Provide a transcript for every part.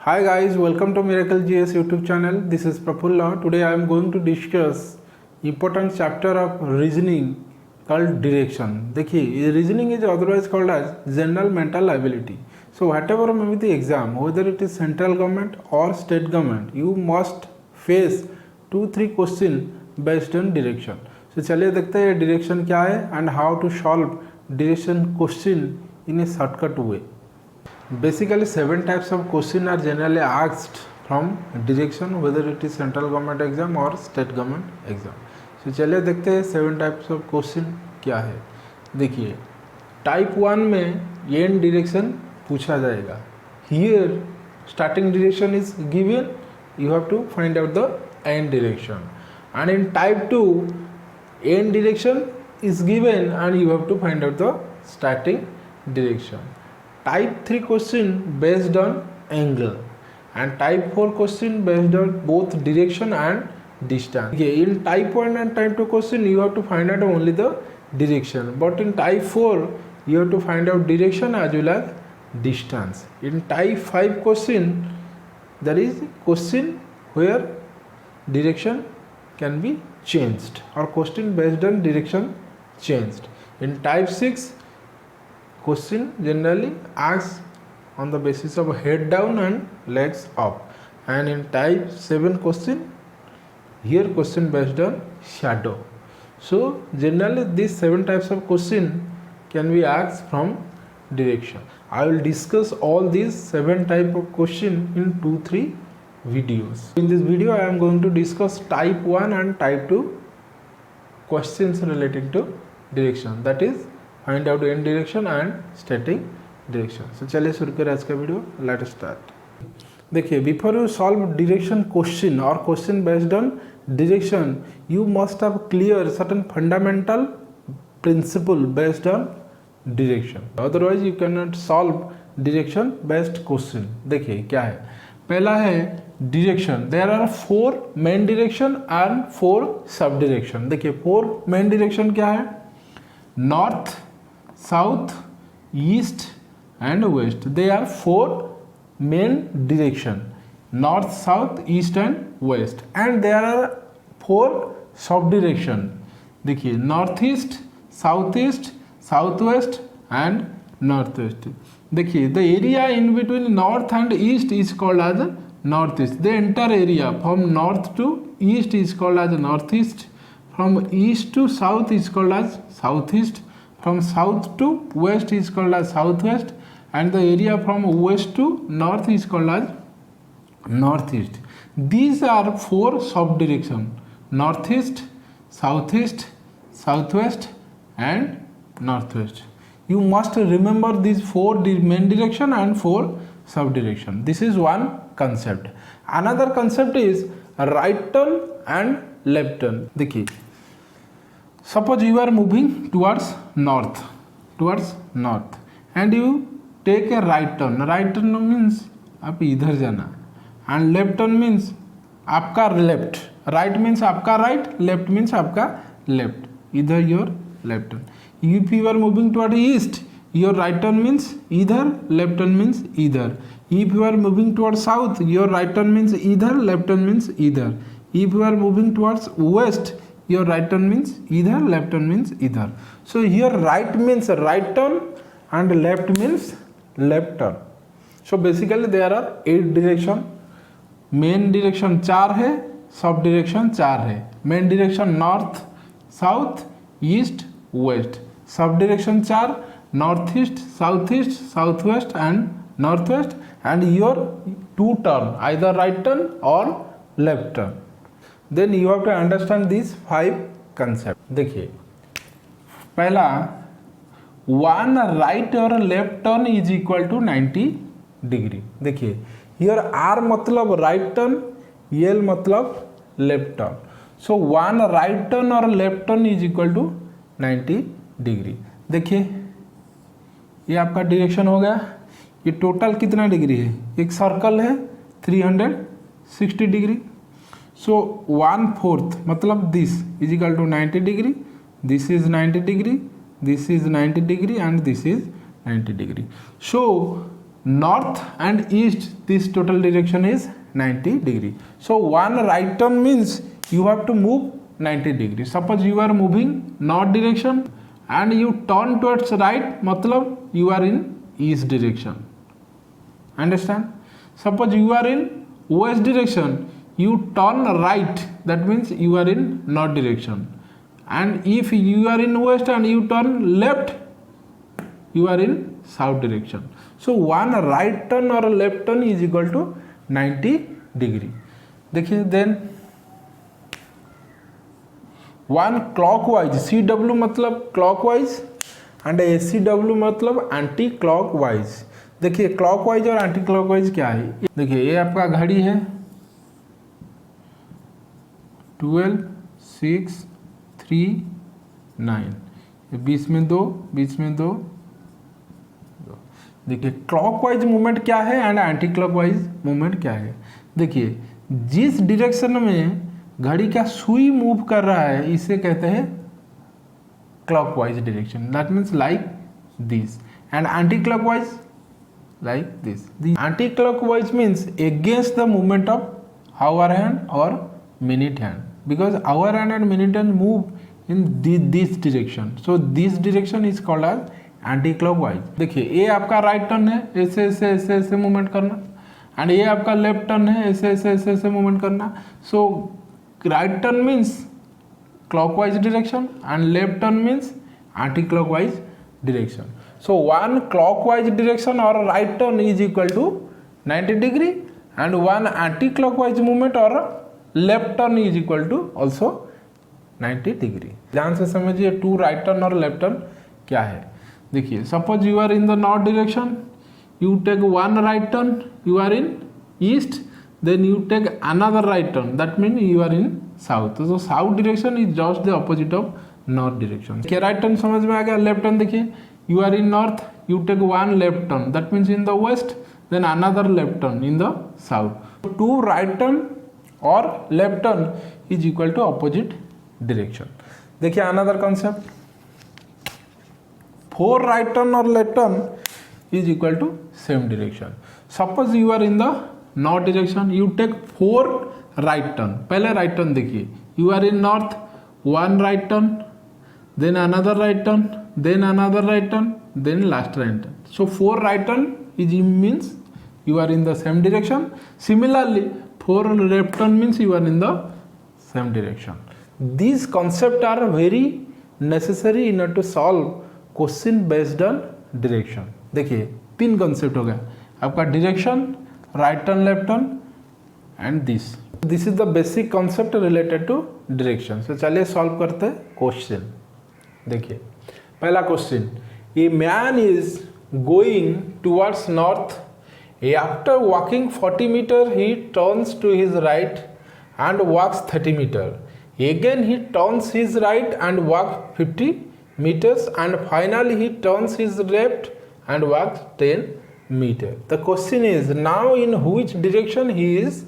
Hi guys, welcome to Miracle GS YouTube channel. This is Prafulla. Today I am going to discuss important chapter of reasoning called direction. देखिए, reasoning is otherwise called as general mental ability. So whatever may be the exam, whether it is central government or state government, you must face 2-3 question based on direction. So चलिए देखते हैं direction क्या है and how to solve direction question in a shortcut way. Basically 7 types of question are generally asked from direction, whether it is central government exam or state government exam. So चलिए देखते हैं 7 types of question क्या है. देखिए type 1 में and direction पूछा जाएगा. Here starting direction is given, you have to find out the end direction. And in type 2 end direction is given and you have to find out the starting direction. Type 3 question based on angle and type 4 question based on both direction and distance. Okay, in type 1 and type 2 question you have to find out only the direction, but in type 4 you have to find out direction as well as distance. In type 5 question there is question where direction can be changed or question based on direction changed. In type 6 question generally asks on the basis of head down and legs up, and in type 7 question here question based on shadow. So generally these 7 types of question can be asked from direction. I will discuss all these 7 type of question in 2-3 videos. In this video I am going to discuss type 1 and type 2 questions relating to direction, that is find out and direction and static direction. So चलिए शुरू करें आज का वीडियो. Let start. देखिए before you solve direction question और question based on direction you must have clear certain fundamental principle based on direction, otherwise you can not solve direction based question. देखिए क्या है. पहला है direction. There are 4 main direction and 4 sub direction. देखिए 4 main direction क्या है. North, south, east and west. They are 4 main direction: north, south, east and west. And there are 4 sub direction. देखिए northeast, southeast, southwest and northwest. देखिए the area in between north and east is called as northeast. The entire area from north to east is called as northeast. From east to south is called as southeast. From south to west is called as southwest, and the area from west to north is called as northeast. These are 4 sub direction: northeast, southeast, southwest and northwest. You must remember these 4 main direction and 4 sub direction. This is one concept. Another concept is right turn and left turn. देखिए suppose you are moving towards north and you take a right turn. Right turn means आप इधर जाना, and left turn means आपका left. Right means आपका right, left means आपका left. इधर your left turn. If you are moving toward east, your right turn means either, left turn means either. If you are moving towards south, your right turn means either, left turn means either. If you are moving towards west, your right turn means either, left turn means either. So here right means right turn and left means left turn. So basically there are 8 direction. Main direction 4 है, सब direction 4 है. Main direction north, south, east, west. सब direction 4 northeast, southeast, southwest and northwest, and your 2 turn either right turn or left turn. Then you have to understand these 5 concepts. देखिए पहला, 1 right और left turn is equal to 90 degree. देखिए here R मतलब right turn, L मतलब left turn. So 1 right turn और left turn is equal to 90 degree. देखिए ये आपका डायरेक्शन हो गया. ये टोटल कितना डिग्री है. एक सर्कल है 360 डिग्री. So 1/4 मतलब this is equal to 90 degree, this is 90 degree, this is 90 degree and this is 90 degree. So north and east, this total direction is 90 degree. So one right turn means you have to move 90 degree. Suppose you are moving north direction and you turn towards right, matlab you are in east direction. Understand? Suppose you are in west direction, you turn right, that means you are in north direction. And if you are in west and you turn left, you are in south direction. So one right turn or a left turn is equal to 90 degree. देखिए then one clockwise, CW मतलब clockwise and ACW मतलब anti clockwise. देखिए clockwise और anti clockwise क्या है? देखिए ये आपका घड़ी है 12, 6, 3, 9, बीच में दो। देखिए क्लॉकवाइज मूवमेंट क्या है एंड एंटी क्लॉकवाइज मूवमेंट क्या है। देखिए जिस डायरेक्शन में घड़ी का सुई मूव कर रहा है इसे कहते हैं clockwise direction, that means like this, and anti clockwise like this. The anti clockwise means against the movement of hour hand और minute hand, because hour hand and minute hand move in this direction, so this direction is called as anti clockwise. देखिए ये आपका right turn है, ऐसे ऐसे ऐसे ऐसे movement करना, एंड ये आपका लेफ्ट टर्न है, ऐसे ऐसे ऐसे ऐसे मूवमेंट करना। So right turn means clockwise direction and left turn means anti clockwise direction. So one clockwise direction or right turn is equal to 90 degree and one anti-clockwise movement or left turn is equal to also 90 degree. ध्यान से समझिए two right turn और left turn क्या है. देखिए suppose you are in the north direction, you take one right turn, you are in east, then you take another right turn, that means you are in south. So south direction is just the opposite of north direction. क्या right turn समझ में आ गया. Left turn देखिए you are in north, you take one left turn, that means in the west, then another left turn in the south. Two right turn or left turn is equal to opposite direction. देखिए another concept, four right turn or left turn is equal to same direction. Suppose you are in the north direction, you take four right turn. पहले right turn देखिए, you are in north, one right turn, then another right turn, then another right turn, then last right turn. So four right turn is means you are in the same direction. Similarly, four left turn means you are in the same direction. These concepts are very necessary in order to solve question based on direction. देखिए तीन concept हो गया आपका direction, right turn, left turn and this. This is the basic concept related to direction. So चलिए solve करते हैं question. देखिए पहला question, a man is going towards north, after walking 40 metre he turns to his right and walks 30 metre, again he turns his right and walk 50 meters and finally he turns his left and walks 10 meters. The question is now in which direction he is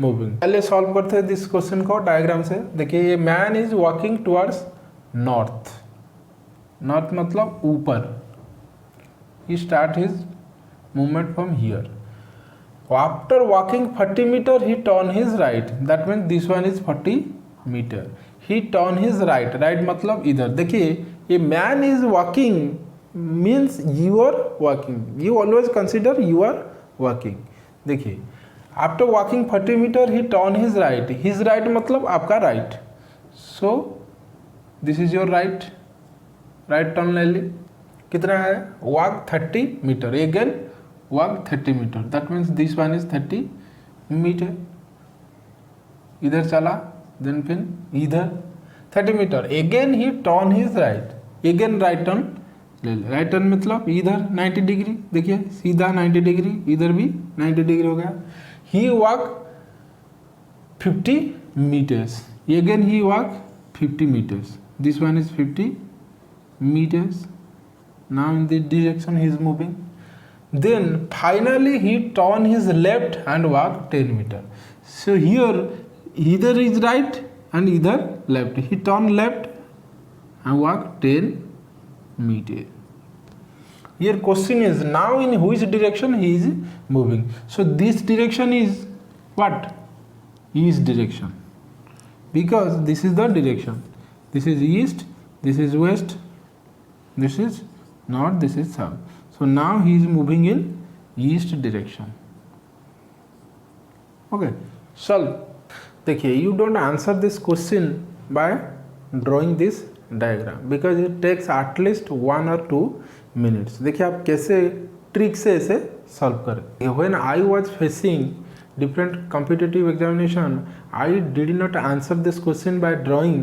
moving. पहले solve करते हैं this question को diagram से. देखिए ये man is walking towards north, north मतलब ऊपर, he start his movement from here. After walking 40 meter he turn his right, that means this one is 40 meter. He turn his right, right मतलब इधर. देखिए ये man is walking means you are walking, you always consider you are walking. देखिए after walking 40 meter he turn his right, his right मतलब आपका right. So this is your right, right turn ले ली. कितना है, walk 30 metre, again walk 30 metre, that means this one is 30 metre. इधर चला, then फिर इधर 30 metre, again he turn his right, again right turn ले ले. राइट टर्न मतलब इधर 90 डिग्री, देखिए सीधा 90 डिग्री, इधर भी 90 डिग्री हो गया. He walk 50 metres, again he walk 50 meters, this one is 50 meters. Now in this direction he is moving. Then finally he turn his left and walk 10 meters. So here either is right and either left. He turn left and walk 10 meters. Your question is now in which direction he is moving. So this direction is what? East direction, because this is the direction. This is east, this is west, this is north, this is south. So now he is moving in east direction. Okay, solve. देखिए, you don't answer this question by drawing this diagram because it takes at least 1 or 2 minutes. देखिए आप कैसे trick से इसे solve करें. When I was facing different competitive examination, I did not answer this question by drawing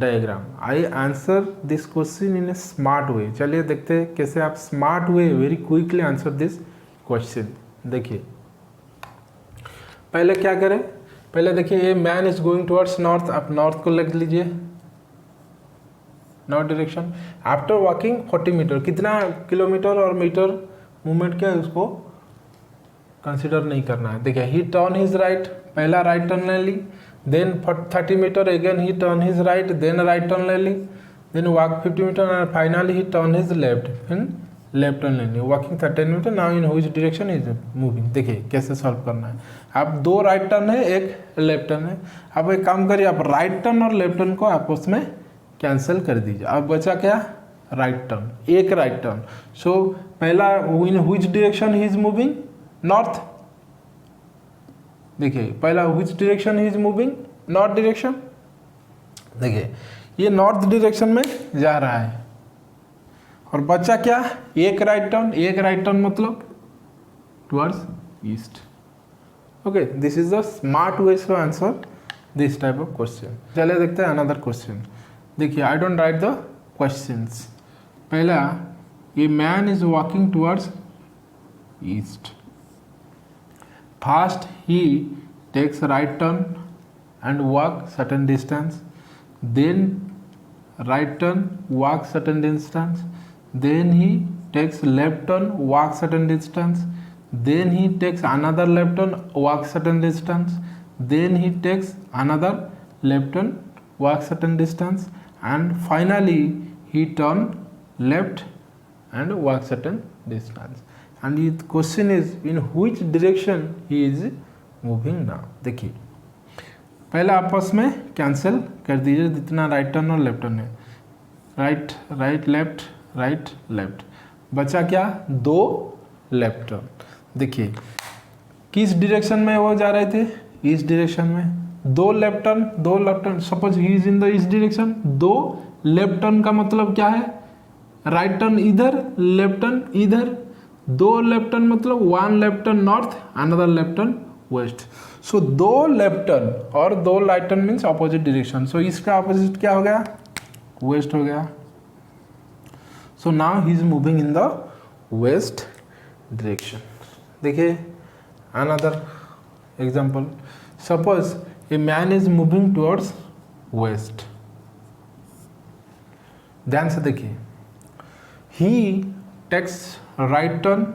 diagram. I answer this question in a smart way. चलिए देखते हैं कैसे आप smart way very quickly answer this question. देखिए पहले क्या करें, पहले देखिए ये man is going towards north, आप नॉर्थ को लिख लीजिए, north direction. After walking 40 metre, कितना किलोमीटर और मीटर मूवमेंट क्या है उसको कंसिडर नहीं करना है. देखिए ही टर्न हिज राइट, पहला राइट टर्न ले ली, then 30 metre again he turn his right, then right turn ले ली, then walk 50 metre and finally he turn his left, फिर लेफ्ट टर्न लेनी, walking 30 metre. Now in which direction is moving. देखिए कैसे solve करना है. आप 2 राइट टर्न है, एक लेफ्ट टर्न है. आप एक काम करिए, आप राइट टर्न और लेफ्ट टर्न को आपस में कैंसिल कर दीजिए. अब बचा क्या? राइट टर्न, एक राइट टर्न. सो पहला इन which direction he is moving? North. देखिए पहला which direction he is moving? North direction. देखिए ये नॉर्थ डायरेक्शन में जा रहा है और बचा क्या? एक राइट टर्न. एक राइट टर्न मतलब towards east. Okay, this is the smart way to answer this type of question. चलिए देखते हैं अनदर क्वेश्चन. देखिए I don't write the questions. पहला, a man is walking towards east. First he takes right turn and walk certain distance, then right turn, walk certain distance, then he takes left turn, walk certain distance, then he takes another left turn, walk certain distance, then he takes another left turn, walk certain distance, and finally he turn left and walk certain distance. And the question is in which direction he is moving now. देखिए पहले आपस में cancel कर दीजिए जितना right turn और left turn है. Right right left right left, बचा क्या? 2 लेफ्ट टर्न. देखिए किस डायरेक्शन में वो जा रहे थे? इस डायरेक्शन में. 2 left turn, 2 left turn. Suppose he is in the इस डायरेक्शन. 2 लेफ्ट टर्न का मतलब क्या है? राइट टर्न इधर, लेफ्ट टर्न इधर. 2 लेफ्ट टर्न मतलब 1 left turn north, another left turn west. So 2 left turn और 2 right turn means opposite direction. So इसका अपोजिट क्या हो गया? वेस्ट हो गया. So now he is moving in the west direction. देखिए another example. Suppose a man is moving towards west. ध्यान से देखिए, he takes right turn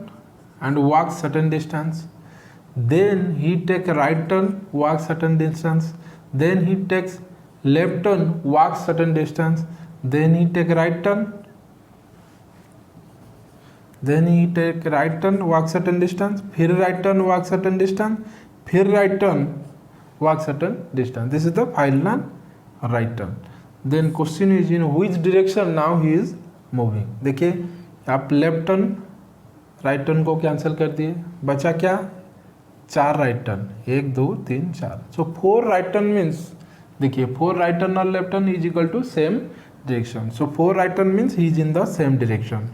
and walk certain distance, then he take a right turn, walk certain distance, then he takes left turn, walk certain distance, then he take right turn, then he take right turn, walk certain distance, फिर right turn, walk certain distance, फिर right turn, walk certain distance. This is the final right turn. Then question is in which direction now he is moving. देखिए आप left turn right turn को cancel कर दिए, बचा क्या? 4 right turn. 1 2 3 4. So 4 right turn means देखिए 4 right turn और left turn is equal to same direction. So 4 right turn means he is in the same direction,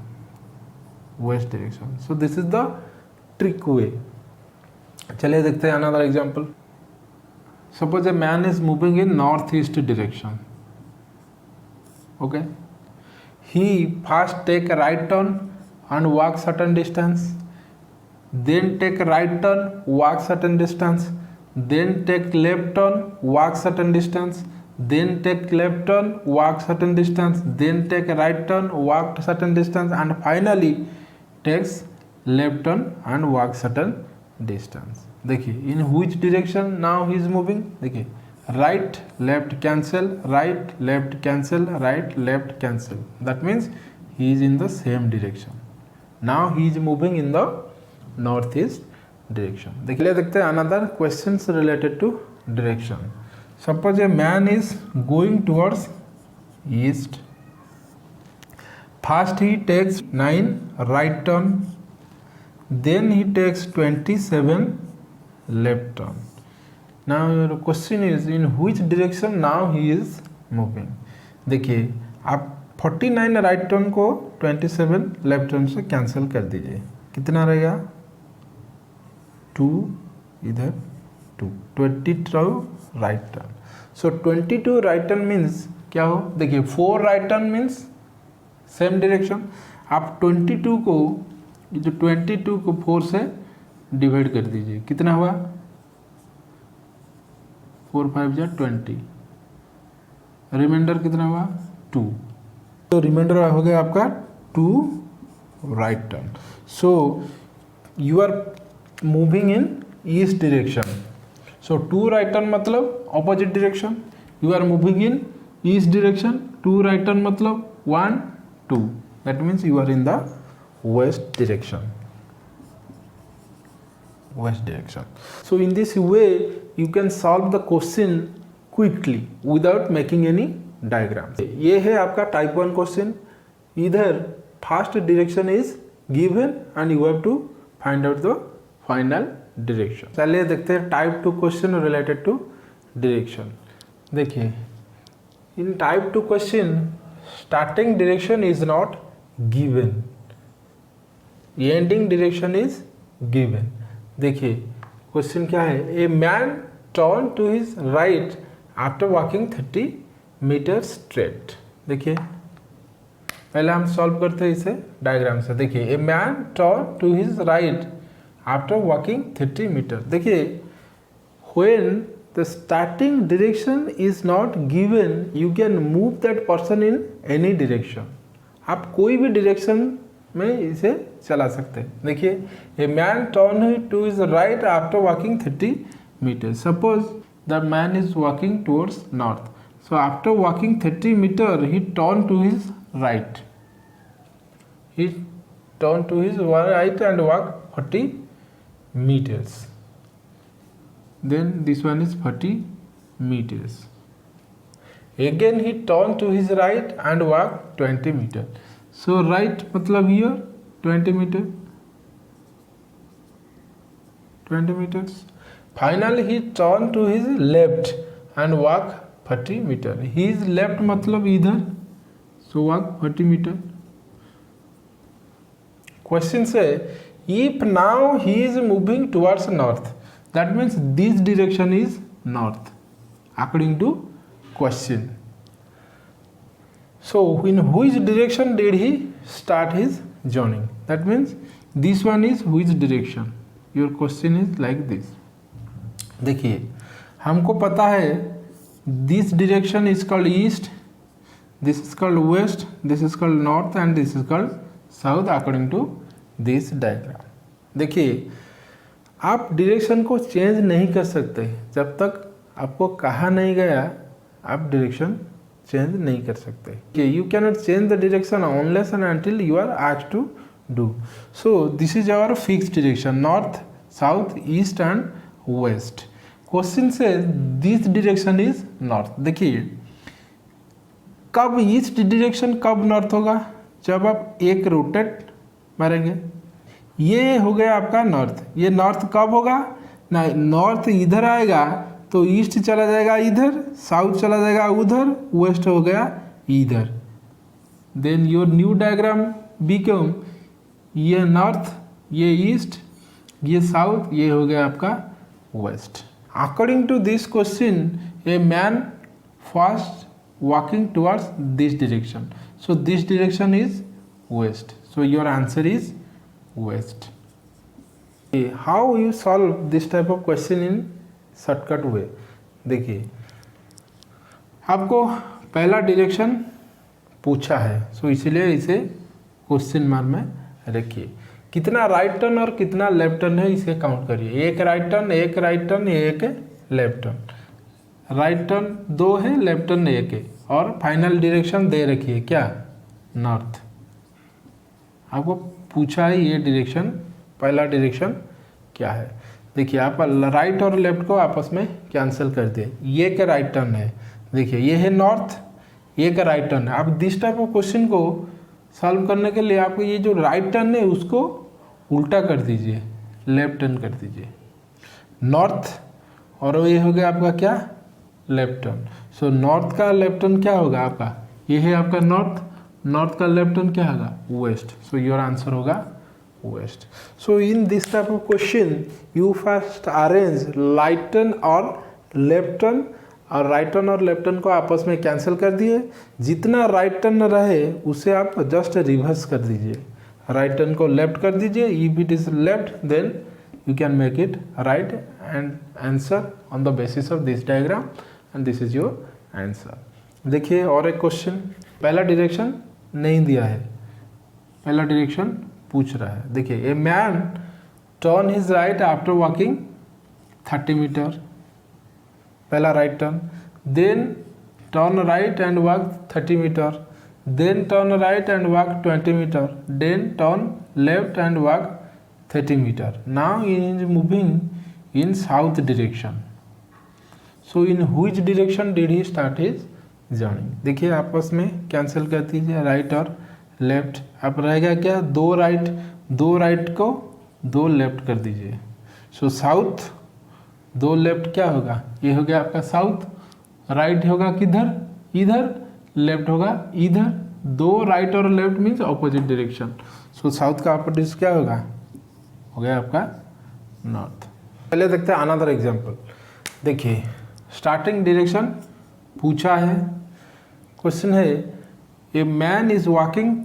west direction. So this is the trick way. चलिए देखते हैं another example. Suppose a man is moving in north east direction. Okay, he first take right turn and walk certain distance, then take right turn, walk certain distance, then take left turn, walk certain distance, then take left turn, walk certain distance, then take right turn, walk certain distance, and finally takes left turn and walk certain distance. देखिए in which direction now he is moving. देखिए right left cancel, right left cancel, right left cancel. That means he is in the same direction. Now he is moving in the north east direction. देखिए देखते हैं another questions related to direction. Suppose a man is going towards east, first he takes 9 right turn, then he takes 27 left turn. Now your question is in which direction now he is moving। देखिए आप 49 right turn को 27 left turn से cancel कर दीजिए, कितना रहेगा 2 इधर 2, 22 right turn. सो 22 right turn means क्या हो, देखिए 4 right turn means same direction. आप 22 को, जो 22 को 4 से डिवाइड कर दीजिए, कितना हुआ 4 5 जा 20, रिमाइंडर कितना हुआ 2, तो रिमाइंडर हो गया आपका 2 right turn. So you are moving in east direction, so 2 right turn मतलब opposite direction, you are moving in east direction, 2 right turn मतलब 1 2, that means you are in the west direction, west direction. So in this way you can solve the question quickly without making any diagram। ये है आपका type 1 question. इधर first direction is given and you have to find out the final direction. चलिए देखते हैं type 2 question related to direction. देखिए in type 2 question starting direction is not given, ending direction is given. देखिए question क्या है, a man turn to his right after walking 30 metre straight. देखिए पहले हम सॉल्व करते हैं इसे डायग्राम से। देखिए a man turn to his right after walking 30 metre. देखिए when the starting direction is not given you can move that person in any direction. आप कोई भी डायरेक्शन में इसे चला सकते हैं। देखिए a man turn to his right after walking 30 metre. Suppose the man is walking towards north, so after walking 30 metre he turn to his right, he turn to his right and walk 40 meters, then this one is 40 meters. Again he turn to his right and walk 20 meter, so right मतलब here 20 meter, 20 meters. Finally he turn to his left and walk 40 meter, his left मतलब इधर, so walk 40 meter. Question say if now he is moving towards north, that means this direction is north according to question. So in which direction did he start his journey? That means this one is which direction? Your question is like this. देखिए हमको पता है this direction is called east, this is called west, this is called north and this is called south according to this diagram. देखिए आप direction को change नहीं कर सकते जब तक आपको कहा नहीं गया, आप डायरेक्शन चेंज नहीं कर सकते। You can not change the direction unless and until you are asked to do. So this is our fixed direction, north south east and west. Question से दिस डायरेक्शन इज नॉर्थ। देखिए कब east direction कब north होगा, जब आप एक rotate मारेंगे। ये हो गया आपका नॉर्थ, ये नॉर्थ कब होगा ना, नॉर्थ इधर आएगा तो ईस्ट चला जाएगा इधर, साउथ चला जाएगा उधर, वेस्ट हो गया इधर। Then your new diagram become ये नॉर्थ, ये ईस्ट, ये साउथ, ये हो गया आपका west. According to this question a man first walking towards this direction, so this direction is west, so your answer is west. Okay, how you solve this type of question in shortcut way? देखिए आपको पहला direction पूछा है, सो इसलिए इसे question mark में रखिए। कितना राइट टर्न और कितना लेफ्ट टर्न है इसे काउंट करिए। एक राइट टर्न, एक राइट टर्न, एक लेफ्ट टर्न। राइट टर्न 2 है, लेफ्ट टर्न 1 है, और फाइनल डायरेक्शन दे रखी है क्या, नॉर्थ। आपको पूछा है ये डायरेक्शन, पहला डायरेक्शन क्या है। देखिए आप राइट और लेफ्ट को आपस में कैंसिल कर दिए, ये का राइट टर्न है, देखिए ये है नॉर्थ, ये का राइट टर्न है। आप दिस टाइप ऑफ क्वेश्चन को सॉल्व करने के लिए आपको ये जो राइट टर्न है उसको उल्टा कर दीजिए, लेफ्ट टर्न कर दीजिए, नॉर्थ, और ये हो गया आपका क्या, लेफ्ट टर्न। सो नॉर्थ का लेफ्ट टर्न क्या होगा आपका, ये है आपका नॉर्थ, नॉर्थ का लेफ्ट टर्न क्या होगा, वेस्ट। सो योर आंसर होगा west. So in this type of question you first arrange right turn और लेफ्ट टर्न, और राइट टर्न और लेफ्ट टर्न को आपस में कैंसिल कर दिए, जितना राइट टर्न रहे उसे आप जस्ट रिवर्स कर दीजिए, राइट टर्न को लेफ्ट कर दीजिए, if it is left then you can make it right and answer on the basis of this diagram and this is your answer। देखिए और एक क्वेश्चन, पहला डायरेक्शन नहीं दिया है, पहला डायरेक्शन पूछ रहा है। देखिए a man turn his right after walking 30 metre, पहला right turn, then turn right and walk 30 metre, then turn right and walk 20 metre, then turn left and walk 30 meter. Now he is moving in south direction. So in which direction did he start his journey? देखिए आपस में cancel कर दीजिए right और left, अब रहेगा क्या, दो राइट को दो लेफ्ट कर दीजिए। सो साउथ, दो लेफ्ट क्या होगा, ये हो गया आपका साउथ, राइट होगा किधर, इधर, लेफ्ट होगा इधर, दो राइट और left means opposite direction. So south का ऑपोजिट क्या होगा, हो गया आपका नॉर्थ। पहले देखते हैं अनदर एग्जांपल। देखिए स्टार्टिंग डायरेक्शन पूछा है, क्वेश्चन है a man is walking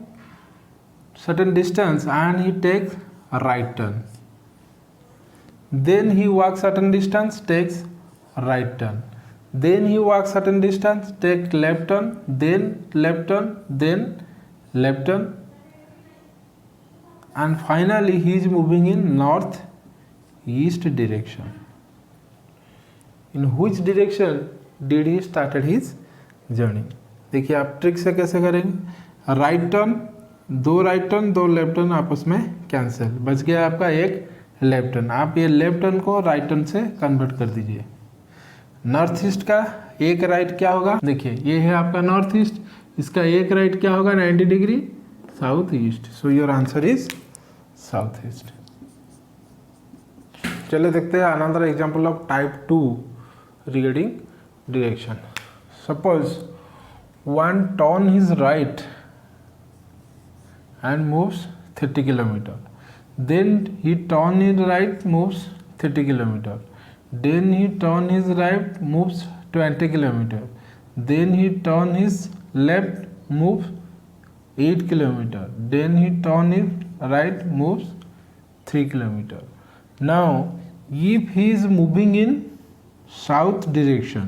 certain distance and he takes right turn, then he walk certain distance takes right turn, then he walk certain distance take left turn, then left turn, then left turn, and finally he is moving in north east direction. In which direction did he started his journey? देखिए आप trick से कैसे करेंगे, right turn, दो right turn दो left turn आपस में cancel, बच गया आपका एक लेफ्ट टर्न। आप ये लेफ्ट टर्न को राइट टर्न से कन्वर्ट कर दीजिए। नॉर्थ ईस्ट का एक राइट क्या होगा, देखिए ये है आपका नॉर्थ ईस्ट, इसका एक राइट क्या होगा 90 degree south east. So your answer is south east. चलिए देखते हैं another example of type 2 regarding direction. Suppose one turn his right and moves 30 kilometre, then he turn his right moves 30 kilometre, then he turn his right moves 20 kilometre, then he turn his left moves 8 kilometer, then he turn his right moves 3 kilometer. Now if he is moving in south direction,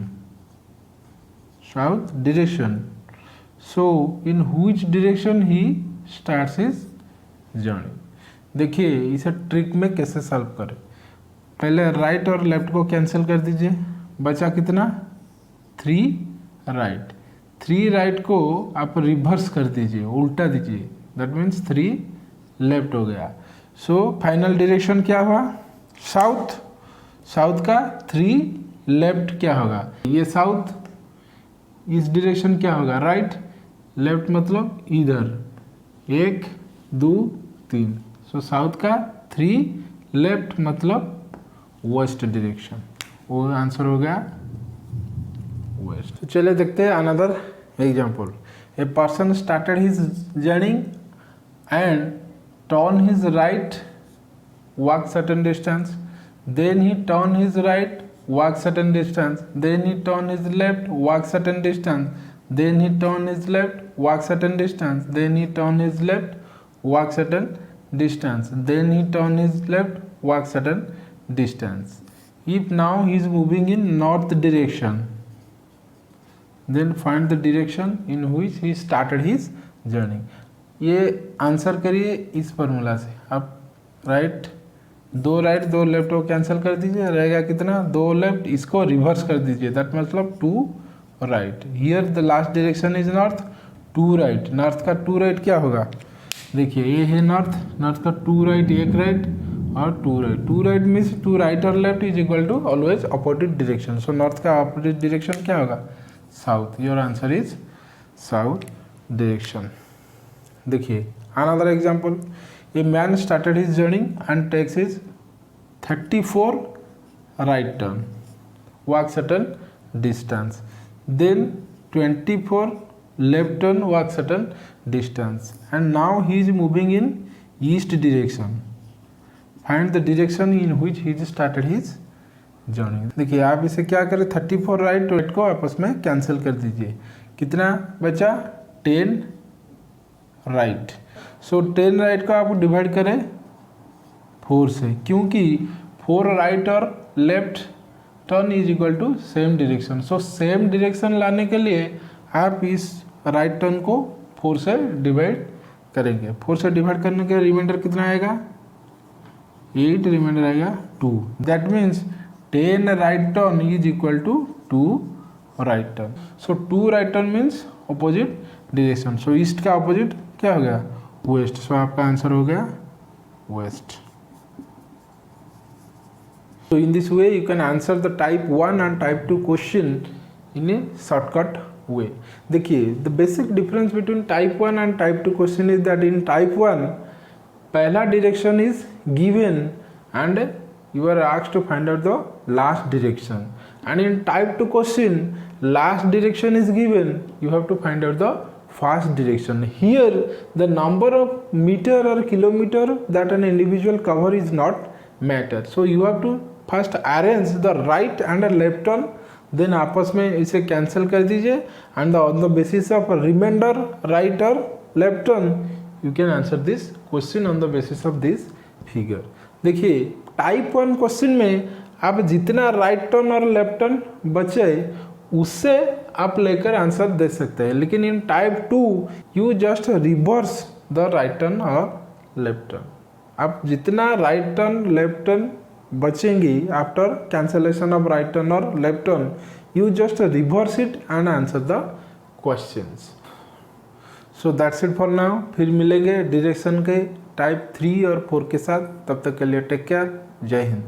so in which direction he starts his journey? देखिए इसे trick में कैसे solve करें, पहले right और left को cancel कर दीजिए, बचा कितना 3 राइट, 3 राइट को आप रिवर्स कर दीजिए, उल्टा दीजिए, दैट मीन्स 3 लेफ्ट हो गया। सो फाइनल डायरेक्शन क्या हुआ, साउथ, साउथ का 3 लेफ्ट क्या होगा, ये साउथ, इस डायरेक्शन क्या होगा राइट, लेफ्ट मतलब इधर 1 2 3। सो साउथ का 3 लेफ्ट मतलब वेस्ट डायरेक्शन, वो आंसर हो गया वेस्ट। तो चलिए देखते हैं another example. A person started his journey and turn his right walk certain distance, then he turn his right walk certain distance, then he turn his left walk certain distance, then he turn his left walk certain distance, then he turn his left walk certain distance, then he turn his left walk certain distance. If now he is moving in north direction, then find the direction in which he started his journey. ये answer करिए इस formula से। आप right, दो right दो left को cancel कर दीजिए, रहेगा कितना 2 लेफ्ट, इसको रिवर्स कर दीजिए, दैट मतलब 2 right. Here the last direction is north, 2 right, north का 2 राइट क्या होगा, देखिए ये है नॉर्थ, नॉर्थ का 2 राइट, 1 राइट और 2 राइट। 2 राइट मीन्स 2 राइट और left is equal to always opposite direction. So north का अपोजिट डायरेक्शन क्या होगा? South. Your answer is south direction. देखिए another example, a man started his journey and takes his 34 right turn, walk certain distance, then 24 left turn, walk certain distance, and now he is moving in east direction. Find the direction in which he started his journey. देखिए आप इसे क्या करें, 34 right को आपस में cancel कर दीजिए। कितना बचा? 10 राइट। सो 10 राइट को आप डिवाइड करें 4 से, क्योंकि 4 राइट और left turn is equal to same direction. So same direction लाने के लिए आप इस राइट टर्न को 4 से डिवाइड करेंगे। 4 से डिवाइड करने के रिमाइंडर कितना आएगा? 8, रिमाइंडर आएगा 2। That means 10 right turn is equal to 2 right turn. So 2 right turn means opposite direction. So east का अपोजिट क्या हो गया? वेस्ट। सो आपका आंसर हो गया west. So in this way you can answer the type 1 and type 2 question in a shortcut way. देखिए the basic difference between type 1 and type 2 question is that in type 1 पहला direction is given and you are asked to find out the last direction, and in type 2 question last direction is given, you have to find out the first direction. Here the number of meter or kilometer that an individual cover is not matter, so you have to first arrange the right and left turn, then आपस में इसे cancel कर दीजिए, and on the basis of reminder right और left turn you can answer this question on the basis of this figure. देखिए type 1 question में आप जितना राइट टर्न और लेफ्ट टर्न बचे उससे आप लेकर आंसर दे सकते हैं, लेकिन in type 2 you just reverse the right turn और लेफ्ट टर्न। आप जितना राइट टर्न लेफ्ट टर्न बचेंगी after cancellation of right turn और left turn, you just reverse it and answer the questions. So that's it for now. फिर मिलेंगे direction के type 3 और 4 के साथ। तब तक के लिए टेक केयर। जय हिंद।